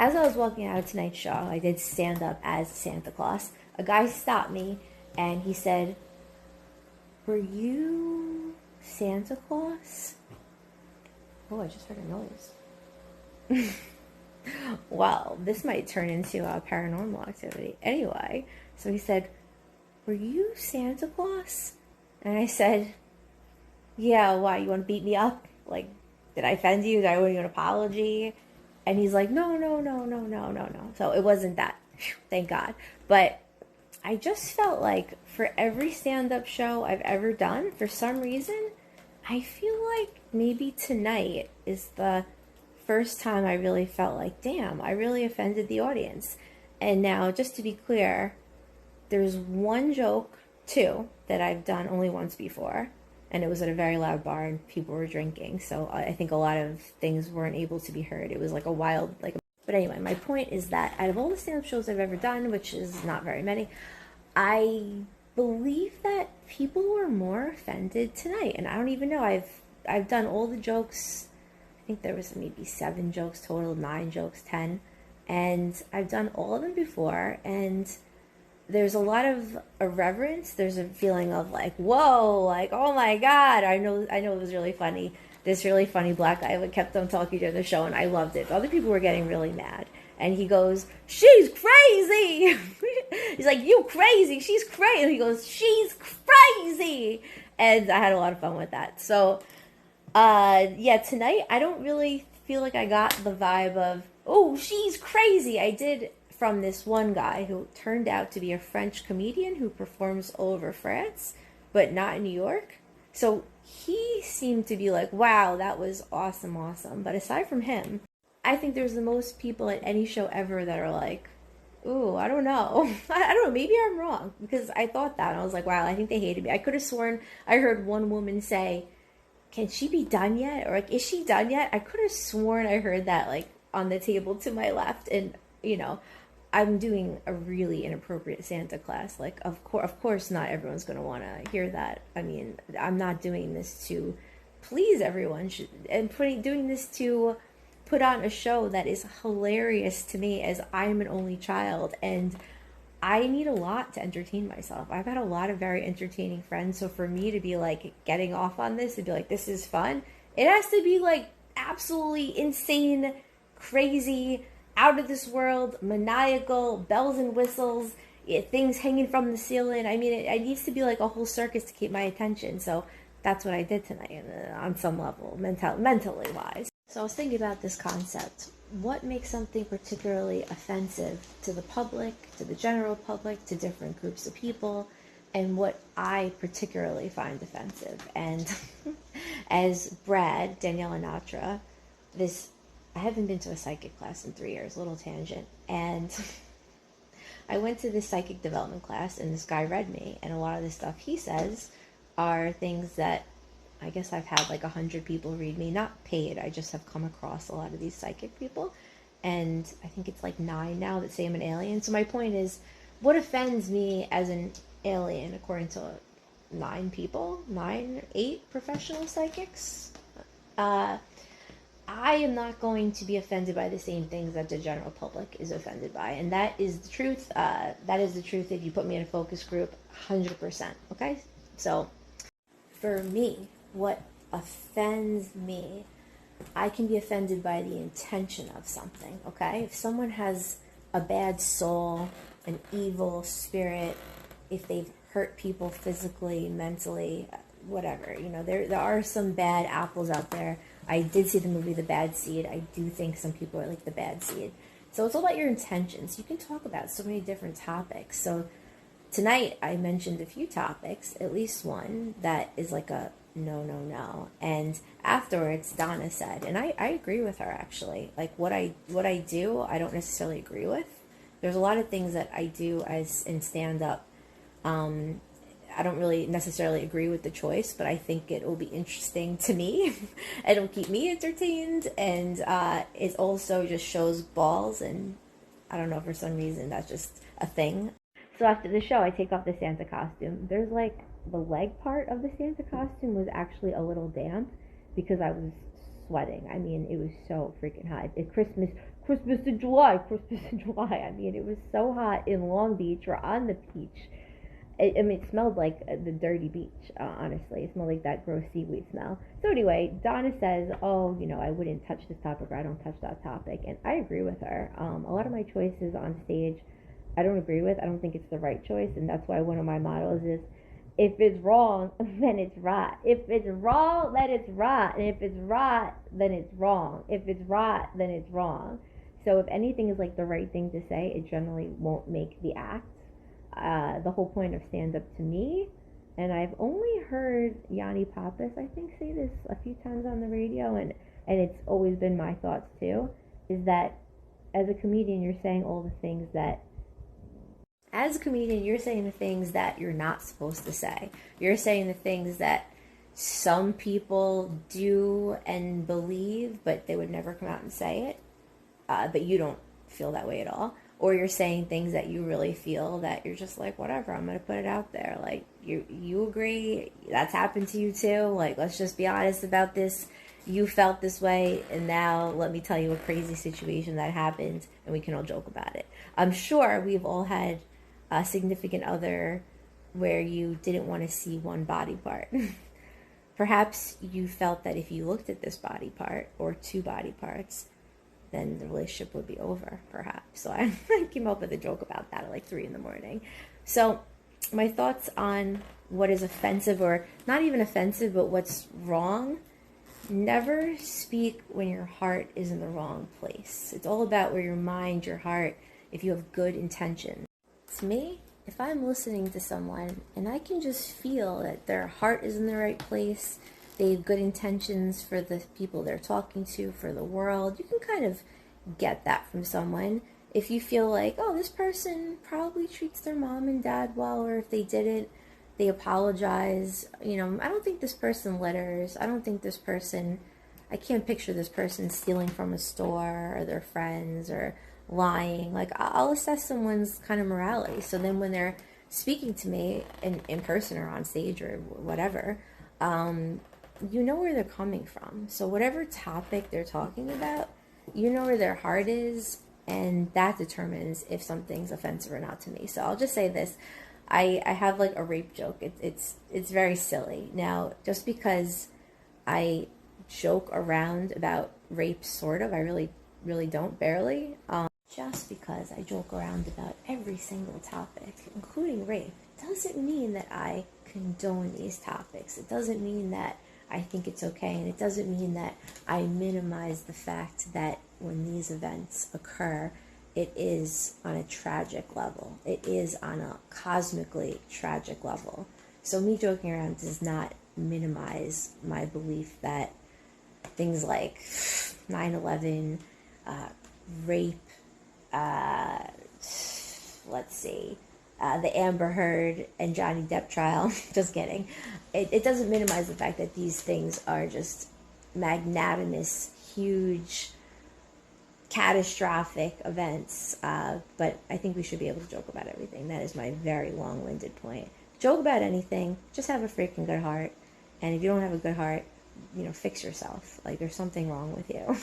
as I was walking out of tonight's show, I did stand up as Santa Claus. A guy stopped me and he said, "Were you Santa Claus?" Oh, I just heard a noise. Well, this might turn into a paranormal activity. Anyway, so he said, "Were you Santa Claus?" And I said, "Yeah, why? You want to beat me up? Like, did I offend you? Did I owe you an apology?" And he's like, "No, no, no, no, no, no, no." So it wasn't that. Thank God. But I just felt like for every stand-up show I've ever done, for some reason, I feel like maybe tonight is the first time I really felt like, damn, I really offended the audience. And now, just to be clear, there's one joke, two, that I've done only once before. And it was at a very loud bar and people were drinking. So I think a lot of things weren't able to be heard. It was like a wild, but anyway, my point is that out of all the stand-up shows I've ever done, which is not very many, I believe that people were more offended tonight. And I don't even know. I've done all the jokes. I think there was maybe 7 jokes total, 9 jokes, 10. And I've done all of them before. And there's a lot of irreverence. There's a feeling of like, whoa, like, oh my God. I know it was really funny. This really funny black guy kept on talking during the show, and I loved it. But other people were getting really mad. And he goes, "She's crazy." He's like, "You crazy. She's crazy." And he goes, "She's crazy." And I had a lot of fun with that. So, yeah, tonight I don't really feel like I got the vibe of, "Oh, she's crazy." I did from this one guy who turned out to be a French comedian who performs all over France, but not in New York. So he seemed to be like, "Wow, that was awesome, awesome." But aside from him, I think there's the most people at any show ever that are like, "Ooh, I don't know." I don't know. Maybe I'm wrong because I thought that. And I was like, wow, I think they hated me. I could have sworn I heard one woman say, "Can she be done yet?" Or like, "Is she done yet?" I could have sworn I heard that like on the table to my left. And, I'm doing a really inappropriate Santa class. Like, of course, not everyone's going to want to hear that. I mean, I'm not doing this to please everyone, doing this to put on a show that is hilarious to me, as I'm an only child, and I need a lot to entertain myself. I've had a lot of very entertaining friends, so for me to be like getting off on this and be like, this is fun, it has to be like absolutely insane, crazy, out of this world, maniacal, bells and whistles, things hanging from the ceiling. I mean, it needs to be like a whole circus to keep my attention. So that's what I did tonight, on some level, mentally wise. So I was thinking about this concept. What makes something particularly offensive to the public, to the general public, to different groups of people, and what I particularly find offensive? And as Brad, Danielle Anatra, I haven't been to a psychic class in 3 years, little tangent, and I went to this psychic development class, and this guy read me, and a lot of the stuff he says are things that I guess I've had like 100 people read me, not paid. I just have come across a lot of these psychic people, and I think it's like 9 now that say I'm an alien. So my point is, what offends me as an alien, according to 8 professional psychics? I am not going to be offended by the same things that the general public is offended by, and that is the truth. That is the truth. If you put me in a focus group, 100%. Okay, so for me, what offends me, I can be offended by the intention of something, okay? If someone has a bad soul, an evil spirit, if they've hurt people physically, mentally, whatever, there are some bad apples out there. I did see the movie The Bad Seed. I do think some people are like the bad seed. So it's all about your intentions. You can talk about so many different topics. So tonight I mentioned a few topics, at least one that is like a no, no, no. And afterwards, Donna said, and I agree with her actually. Like what I do, I don't necessarily agree with. There's a lot of things that I do as in stand up. I don't really necessarily agree with the choice, but I think it will be interesting to me. It'll keep me entertained, and it also just shows balls, and I don't know, for some reason that's just a thing. So after the show, I take off the Santa costume. There's like the leg part of the Santa costume was actually a little damp because I was sweating. I mean, it was so freaking hot. Christmas in July, Christmas in July. I mean, it was so hot in Long Beach. We're on the beach. I mean, it smelled like the dirty beach, honestly. It smelled like that gross seaweed smell. So anyway, Donna says, oh, I wouldn't touch this topic, or I don't touch that topic. And I agree with her. A lot of my choices on stage, I don't agree with. I don't think it's the right choice. And that's why one of my mottos is, if it's wrong, then it's right. If it's wrong, then it's right. And if it's right, then it's wrong. If it's right, then it's wrong. So if anything is like the right thing to say, it generally won't make the act. The whole point of stand-up to me, and I've only heard Yanni Pappas, I think, say this a few times on the radio, and it's always been my thoughts too, is that as a comedian, you're saying all the things that you're not supposed to say. You're saying the things that some people do and believe, but they would never come out and say it. But you don't feel that way at all. Or you're saying things that you really feel that you're just like, whatever, I'm going to put it out there. Like, you agree, that's happened to you too. Like, let's just be honest about this. You felt this way, and now let me tell you a crazy situation that happened, and we can all joke about it. I'm sure we've all had a significant other where you didn't want to see one body part. Perhaps you felt that if you looked at this body part or two body parts, then the relationship would be over, perhaps. So I came up with a joke about that at like 3 a.m. So my thoughts on what is offensive, or not even offensive, but what's wrong. Never speak when your heart is in the wrong place. It's all about where your mind, your heart, if you have good intention. To me, if I'm listening to someone and I can just feel that their heart is in the right place, they have good intentions for the people they're talking to, for the world. You can kind of get that from someone. If you feel like, oh, this person probably treats their mom and dad well, or if they didn't, they apologize. I don't think this person litters. I don't think this person, I can't picture this person stealing from a store or their friends or lying. Like, I'll assess someone's kind of morality. So then when they're speaking to me in person or on stage or whatever, you know where they're coming from. So whatever topic they're talking about, you know where their heart is, and that determines if something's offensive or not to me. So I'll just say this. I have like a rape joke. It's very silly. Now, just because I joke around about rape, sort of, I really don't, barely. Just because I joke around about every single topic, including rape, doesn't mean that I condone these topics. It doesn't mean that I think it's okay, and it doesn't mean that I minimize the fact that when these events occur, it is on a tragic level. It is on a cosmically tragic level. So me joking around does not minimize my belief that things like 9/11, rape, the Amber Heard and Johnny Depp trial. Just kidding. It doesn't minimize the fact that these things are just magnanimous, huge, catastrophic events. But I think we should be able to joke about everything. That is my very long-winded point. Joke about anything. Just have a freaking good heart. And if you don't have a good heart, fix yourself. Like, there's something wrong with you.